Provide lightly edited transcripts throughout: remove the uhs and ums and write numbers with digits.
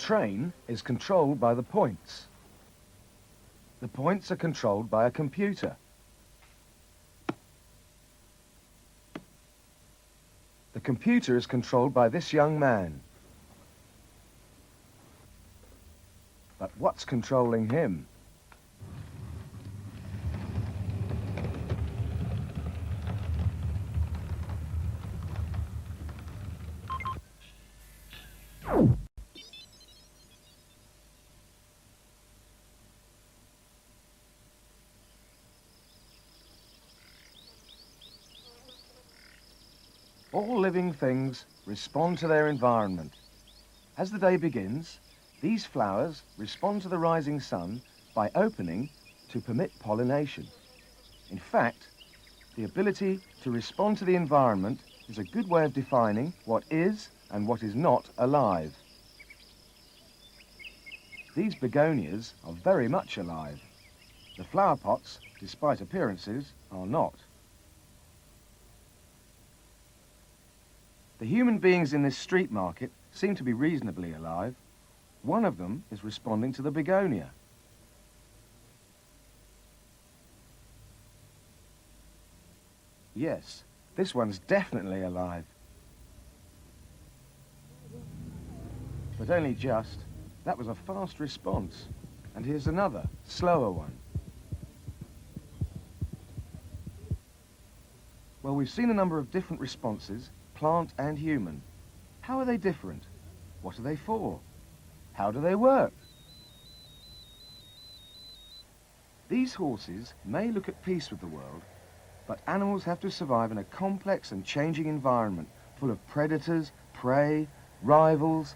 train is controlled by the points. The points are controlled by a computer. The computer is controlled by this young man. But what's controlling him? All living things respond to their environment. As the day begins, these flowers respond to the rising sun by opening to permit pollination. In fact, the ability to respond to the environment is a good way of defining what is and what is not alive. These begonias are very much alive. The flower pots, despite appearances, are not. The human beings in this street market seem to be reasonably alive. One of them is responding to the begonia. Yes, this one's definitely alive. But only just. That was a fast response. And here's another, slower one. Well, we've seen a number of different responses, plant and human. How are they different? What are they for? How do they work? These horses may look at peace with the world, but animals have to survive in a complex and changing environment full of predators, prey, rivals,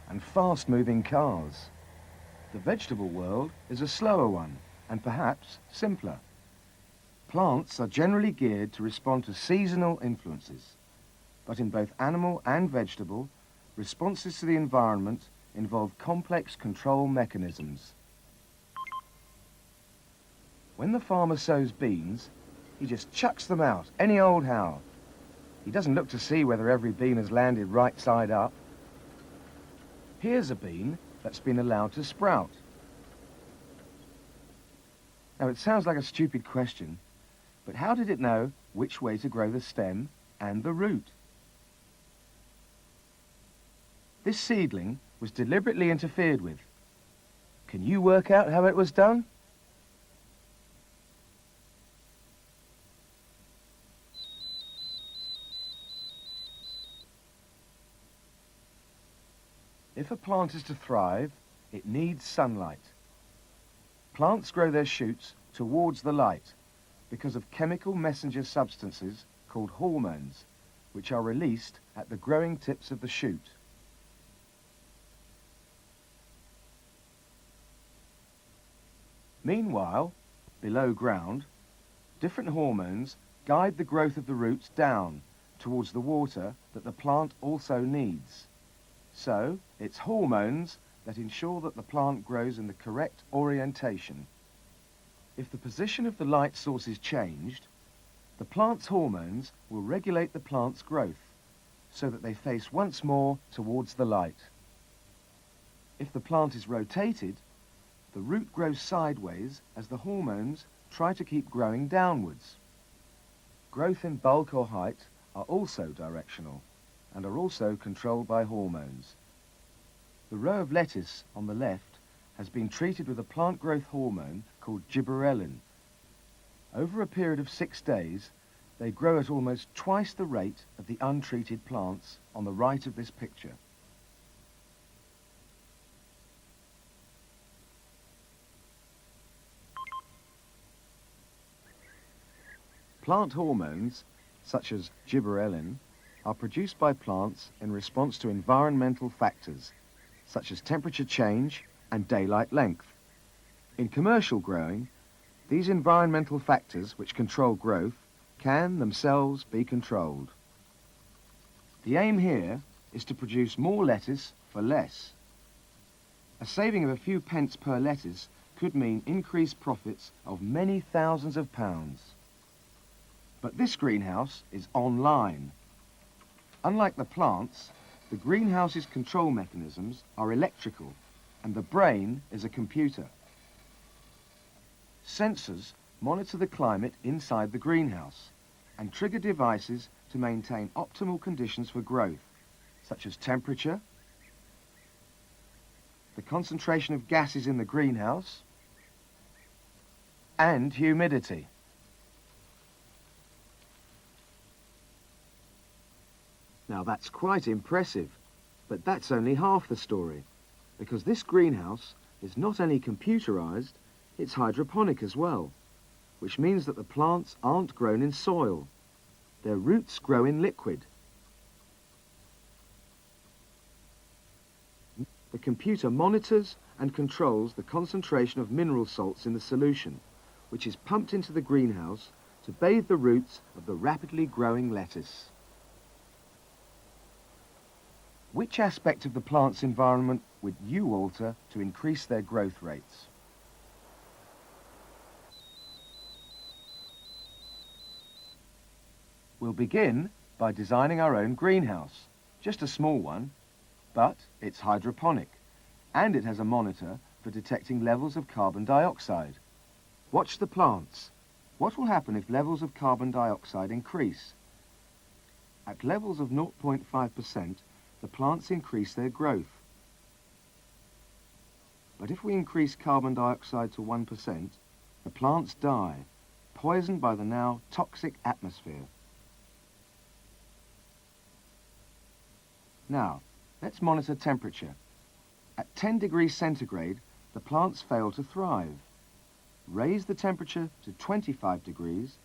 and fast-moving cars. The vegetable world is a slower one, and perhaps simpler. Plants are generally geared to respond to seasonal influences, but in both animal and vegetable, responses to the environment involve complex control mechanisms. When the farmer sows beans, he just chucks them out, any old how. He doesn't look to see whether every bean has landed right side up. Here's a bean that's been allowed to sprout. Now, it sounds like a stupid question, but how did it know which way to grow the stem and the root? This seedling was deliberately interfered with. Can you work out how it was done? If a plant is to thrive, it needs sunlight. Plants grow their shoots towards the light because of chemical messenger substances called hormones, which are released at the growing tips of the shoot. Meanwhile, below ground, different hormones guide the growth of the roots down towards the water that the plant also needs. So, it's hormones that ensure that the plant grows in the correct orientation. If the position of the light source is changed, the plant's hormones will regulate the plant's growth so that they face once more towards the light. If the plant is rotated, the root grows sideways as the hormones try to keep growing downwards. Growth in bulk or height are also directional and are also controlled by hormones. The row of lettuce on the left has been treated with a plant growth hormone called gibberellin. Over a period of 6 days, they grow at almost twice the rate of the untreated plants on the right of this picture. Plant hormones, such as gibberellin, are produced by plants in response to environmental factors, such as temperature change and daylight length. In commercial growing, these environmental factors which control growth can themselves be controlled. The aim here is to produce more lettuce for less. A saving of a few pence per lettuce could mean increased profits of many thousands of pounds. But this greenhouse is online. Unlike the plants, The greenhouse's control mechanisms are electrical, and the brain is a computer. Sensors monitor the climate inside the greenhouse and trigger devices to maintain optimal conditions for growth, such as temperature, the concentration of gases in the greenhouse, and humidity. Now that's quite impressive, but that's only half the story, because this greenhouse is not only computerized, it's hydroponic as well, which means that the plants aren't grown in soil. Their roots grow in liquid. The computer monitors and controls the concentration of mineral salts in the solution, which is pumped into the greenhouse to bathe the roots of the rapidly growing lettuce. Which aspect of the plant's environment would you alter to increase their growth rates? We'll begin by designing our own greenhouse, just a small one, but it's hydroponic, and it has a monitor for detecting levels of carbon dioxide. Watch the plants. What will happen if levels of carbon dioxide increase? At levels of 0.5%, the plants increase their growth. But if we increase carbon dioxide to 1%, the plants die, poisoned by the now toxic atmosphere. Now, let's monitor temperature. At 10 degrees centigrade, the plants fail to thrive. Raise the temperature to 25 degrees,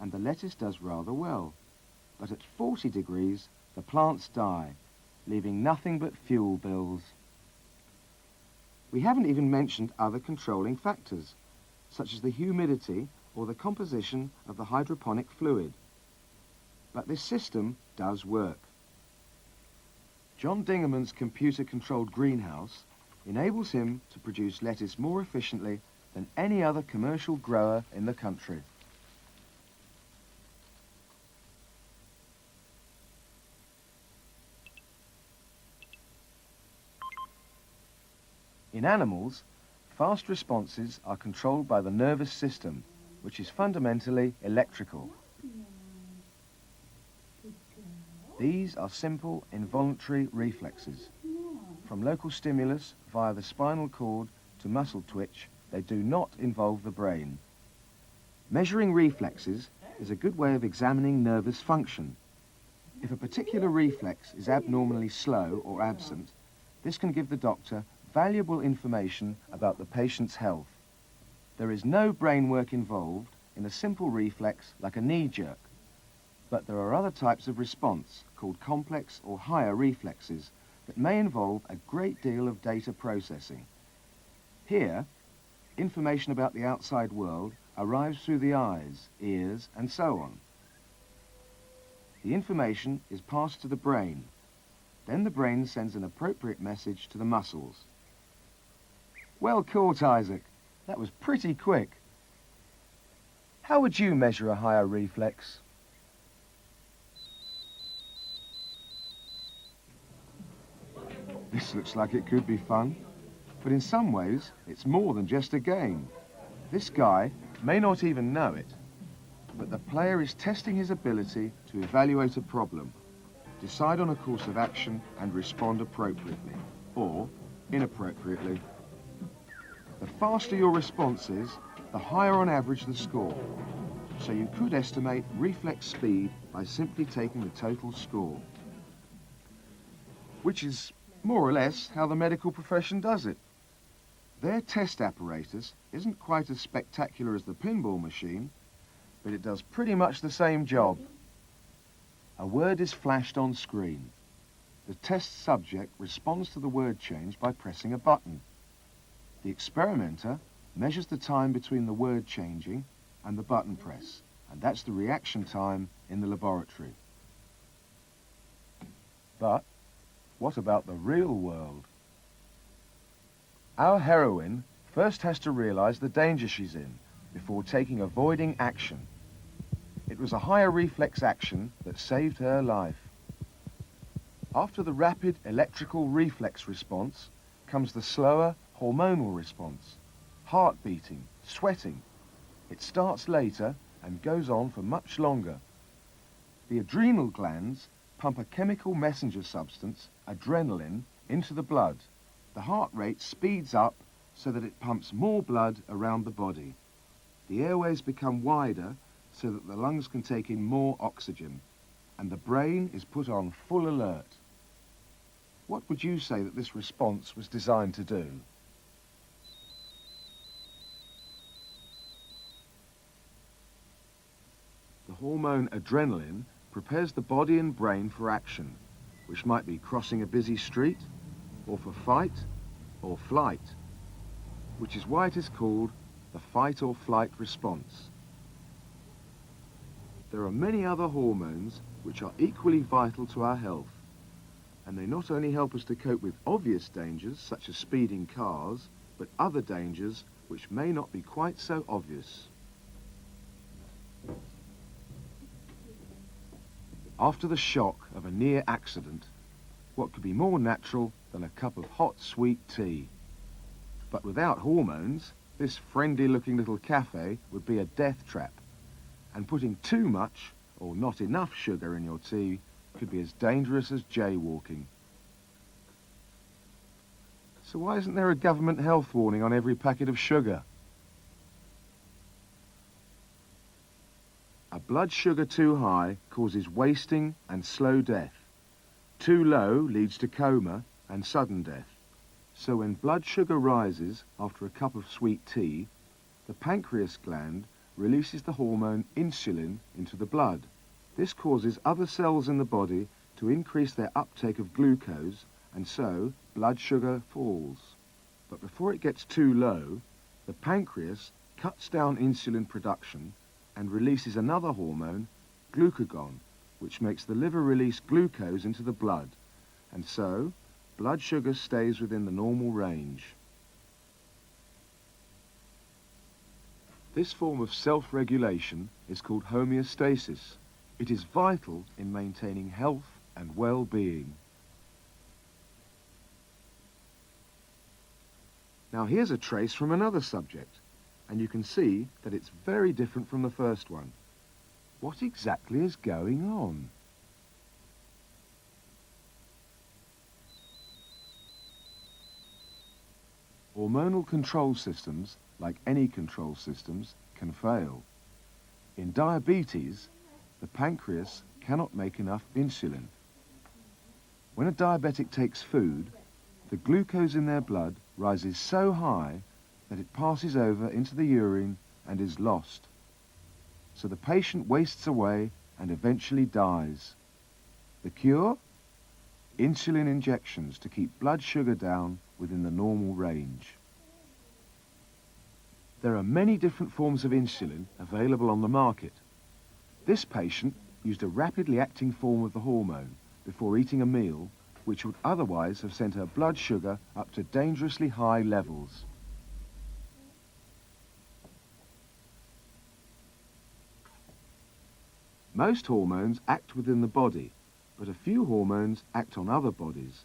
and the lettuce does rather well. But at 40 degrees, the plants die, leaving nothing but fuel bills. We haven't even mentioned other controlling factors, such as the humidity or the composition of the hydroponic fluid. But this system does work. John Dingerman's computer-controlled greenhouse enables him to produce lettuce more efficiently than any other commercial grower in the country. In animals, fast responses are controlled by the nervous system, which is fundamentally electrical. These are simple, involuntary reflexes. From local stimulus via the spinal cord to muscle twitch, they do not involve the brain. Measuring reflexes is a good way of examining nervous function. If a particular reflex is abnormally slow or absent, this can give the doctor valuable information about the patient's health. There is no brain work involved in a simple reflex like a knee jerk, but there are other types of response called complex or higher reflexes that may involve a great deal of data processing. Here, information about the outside world arrives through the eyes, ears, and so on. The information is passed to the brain. Then the brain sends an appropriate message to the muscles. Well caught, Isaac. That was pretty quick. How would you measure a higher reflex? This looks like it could be fun, but in some ways it's more than just a game. This guy may not even know it, but the player is testing his ability to evaluate a problem, decide on a course of action and respond appropriately, or inappropriately. The faster your response is, the higher on average the score. So you could estimate reflex speed by simply taking the total score, which is more or less how the medical profession does it. Their test apparatus isn't quite as spectacular as the pinball machine, but it does pretty much the same job. A word is flashed on screen. The test subject responds to the word change by pressing a button. The experimenter measures the time between the word changing and the button press, and that's the reaction time in the laboratory. But what about the real world? Our heroine first has to realize the danger she's in before taking avoiding action. It was a higher reflex action that saved her life. After the rapid electrical reflex response comes the slower hormonal response. Heart beating, sweating. It starts later and goes on for much longer. The adrenal glands pump a chemical messenger substance, adrenaline, into the blood. The heart rate speeds up so that it pumps more blood around the body. The airways become wider so that the lungs can take in more oxygen, and the brain is put on full alert. What would you say that this response was designed to do? The hormone adrenaline prepares the body and brain for action, which might be crossing a busy street, or for fight or flight, which is why it is called the fight or flight response. There are many other hormones which are equally vital to our health, and they not only help us to cope with obvious dangers such as speeding cars, but other dangers which may not be quite so obvious. After the shock of a near accident, what could be more natural than a cup of hot, sweet tea? But without hormones, this friendly-looking little cafe would be a death trap, and putting too much or not enough sugar in your tea could be as dangerous as jaywalking. So why isn't there a government health warning on every packet of sugar? A blood sugar too high causes wasting and slow death. Too low leads to coma and sudden death. So when blood sugar rises after a cup of sweet tea, the pancreas gland releases the hormone insulin into the blood. This causes other cells in the body to increase their uptake of glucose, and so blood sugar falls. But before it gets too low, the pancreas cuts down insulin production and releases another hormone, glucagon, which makes the liver release glucose into the blood, and so blood sugar stays within the normal range. This form of self-regulation is called homeostasis. It is vital in maintaining health and well-being. Now here's a trace from another subject, and you can see that it's very different from the first one. What exactly is going on? Hormonal control systems, like any control systems, can fail. In diabetes, the pancreas cannot make enough insulin. When a diabetic takes food, the glucose in their blood rises so high that it passes over into the urine and is lost. So the patient wastes away and eventually dies. The cure? Insulin injections to keep blood sugar down within the normal range. There are many different forms of insulin available on the market. This patient used a rapidly acting form of the hormone before eating a meal which would otherwise have sent her blood sugar up to dangerously high levels. Most hormones act within the body, but a few hormones act on other bodies.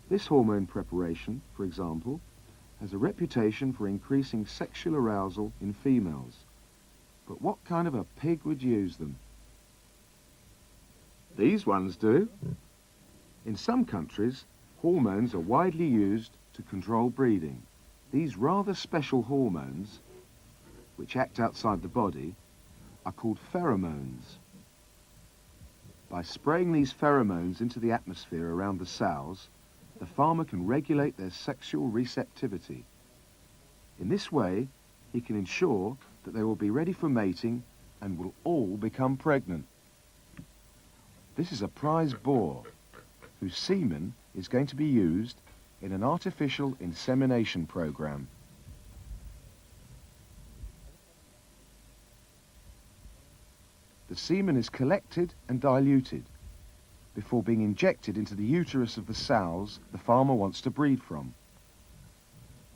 This hormone preparation, for example, has a reputation for increasing sexual arousal in females. But what kind of a pig would use them? These ones do. In some countries, hormones are widely used to control breeding. These rather special hormones, which act outside the body, are called pheromones. By spraying these pheromones into the atmosphere around the sows, the farmer can regulate their sexual receptivity. In this way, he can ensure that they will be ready for mating and will all become pregnant. This is a prize boar, whose semen is going to be used in an artificial insemination program. The semen is collected and diluted before being injected into the uterus of the sows the farmer wants to breed from.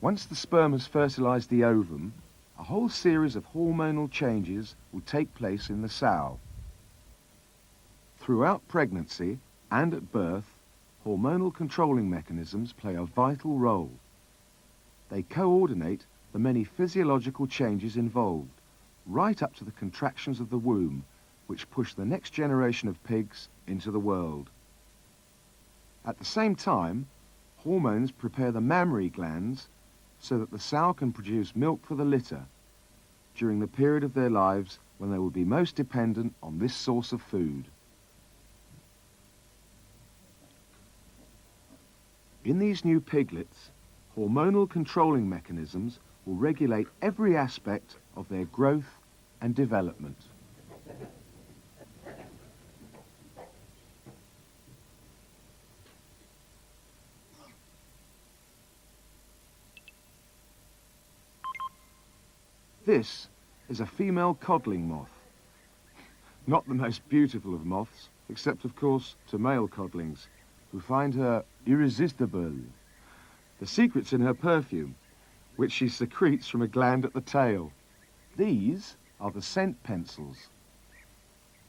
Once the sperm has fertilized the ovum, a whole series of hormonal changes will take place in the sow. Throughout pregnancy and at birth, hormonal controlling mechanisms play a vital role. They coordinate the many physiological changes involved, right up to the contractions of the womb, which push the next generation of pigs into the world. At the same time, hormones prepare the mammary glands so that the sow can produce milk for the litter during the period of their lives when they will be most dependent on this source of food. In these new piglets, hormonal controlling mechanisms will regulate every aspect of their growth and development. This is a female codling moth. Not the most beautiful of moths, except of course to male codlings, who find her irresistible. The secret's in her perfume, which she secretes from a gland at the tail. These are the scent pencils.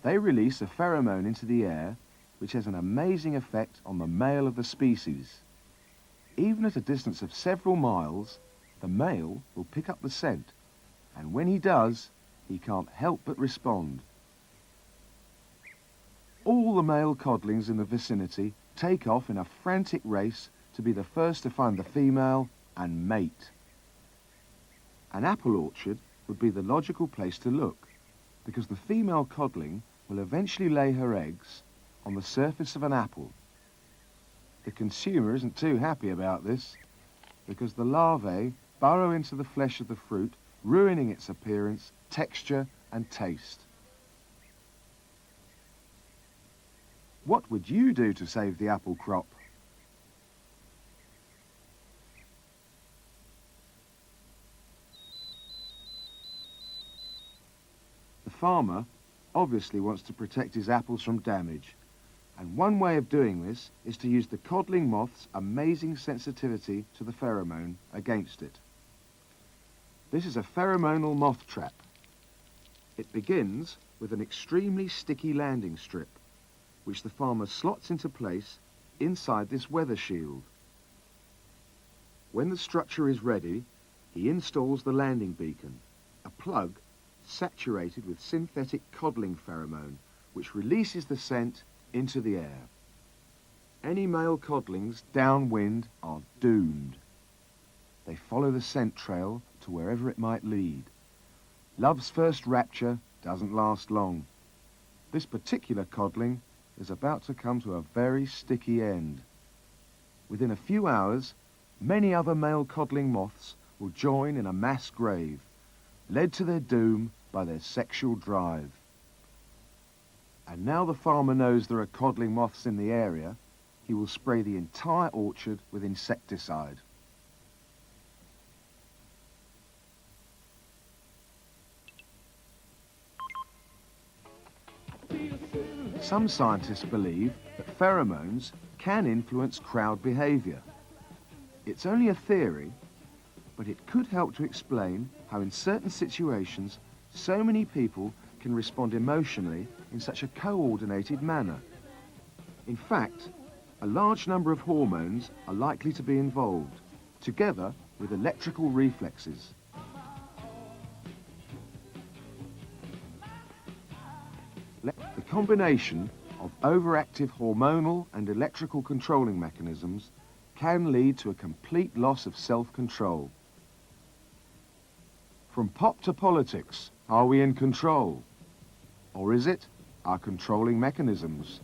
They release a pheromone into the air, which has an amazing effect on the male of the species. Even at a distance of several miles, the male will pick up the scent, and when he does, he can't help but respond. All the male codlings in the vicinity take off in a frantic race to be the first to find the female and mate. An apple orchard would be the logical place to look, because the female codling will eventually lay her eggs on the surface of an apple. The consumer isn't too happy about this, because the larvae burrow into the flesh of the fruit, ruining its appearance, texture and taste. What would you do to save the apple crop? The farmer obviously wants to protect his apples from damage, and one way of doing this is to use the codling moth's amazing sensitivity to the pheromone against it. This is a pheromonal moth trap. It begins with an extremely sticky landing strip, which the farmer slots into place inside this weather shield. When the structure is ready, he installs the landing beacon, a plug saturated with synthetic codling pheromone, which releases the scent into the air. Any male codlings downwind are doomed. They follow the scent trail to wherever it might lead. Love's first rapture doesn't last long. This particular codling is about to come to a very sticky end. Within a few hours, many other male codling moths will join in a mass grave, led to their doom by their sexual drive. And now the farmer knows there are codling moths in the area, he will spray the entire orchard with insecticide. Some scientists believe that pheromones can influence crowd behavior. It's only a theory, but it could help to explain how in certain situations so many people can respond emotionally in such a coordinated manner. In fact, a large number of hormones are likely to be involved, together with electrical reflexes. The combination of overactive hormonal and electrical controlling mechanisms can lead to a complete loss of self-control. From pop to politics, are we in control? Or is it our controlling mechanisms?